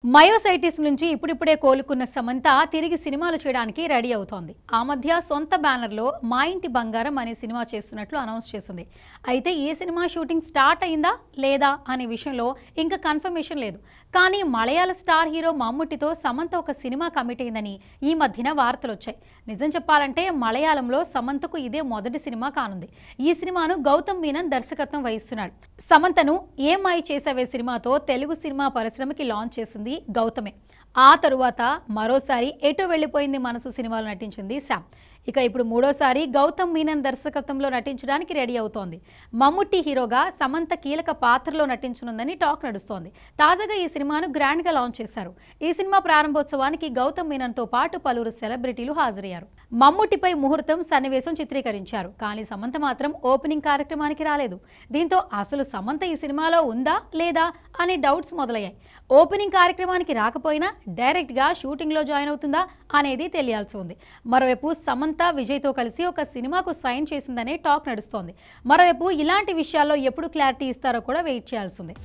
Myositis నుంచి ఇప్పుడిప్పుడే కోలుకున్న సమంత తిరిగి సినిమాలు చేయడానికి రెడీ అవుతోంది. ఆ మధ్య సొంత బ్యానర్లో మా ఇంటి బంగారం అనే సినిమా చేస్తున్నట్లు అనౌన్స్ చేసింది. అయితే ఈ సినిమా షూటింగ్ స్టార్ట్ అయిందా లేదా అనే విషయంలో ఇంకా కన్ఫర్మేషన్ లేదు. కానీ మలయాళ స్టార్ హీరో మమ్ముట్టితో సమంత ఒక సినిమా కమిట్ అయిందని ఈ మధ్యన వార్తలు వచ్చాయి. నిజం చెప్పాలంటే మలయాళంలో సమంతకు ఇదే మొదటి సినిమా కానుంది. ఈ సినిమాను గౌతమ్ మీనన్ దర్శకత్వం వహిస్తున్నాడు. సమంతను ఏమై చేసావే సినిమాతో తెలుగు సినిమా పరిశ్రమకి లాంచ్ చేసింది గౌతమే. ఆ తరువాత మరోసారి ఎటు వెళ్ళిపోయింది మనసు సినిమాలో నటించింది శామ్. ఇక ఇప్పుడు మూడోసారి గౌతమ్ మీనన్ దర్శకత్వంలో నటించడానికి రెడీ అవుతోంది. మమ్ముట్టి హీరోగా సమంత కీలక పాత్రలో నటించనుందని టాక్ నడుస్తోంది. తాజాగా ఈ సినిమాను గ్రాండ్ గా లాంచ్ చేశారు. ఈ సినిమా ప్రారంభోత్సవానికి గౌతమ్ మీనన్ తో పాటు పలువురు సెలబ్రిటీలు హాజరయ్యారు. మమ్ముట్టిపై ముహూర్తం సన్నివేశం చిత్రీకరించారు. కానీ సమంత మాత్రం ఓపెనింగ్ కార్యక్రమానికి రాలేదు. దీంతో అసలు సమంత ఈ సినిమాలో ఉందా లేదా అనే డౌట్స్ మొదలయ్యాయి. ఓపెనింగ్ కార్యక్రమానికి రాకపోయినా డైరెక్ట్ గా షూటింగ్ లో జాయిన్ అవుతుందా అనేది తెలియాల్సి ఉంది. మరోవైపు సమంత విజయ్తో కలిసి ఒక సినిమాకు సైన్ చేసిందనే టాక్ నడుస్తోంది. మరోవైపు ఇలాంటి విషయాల్లో ఎప్పుడు క్లారిటీ ఇస్తారో కూడా వెయిట్ చేయాల్సిందే.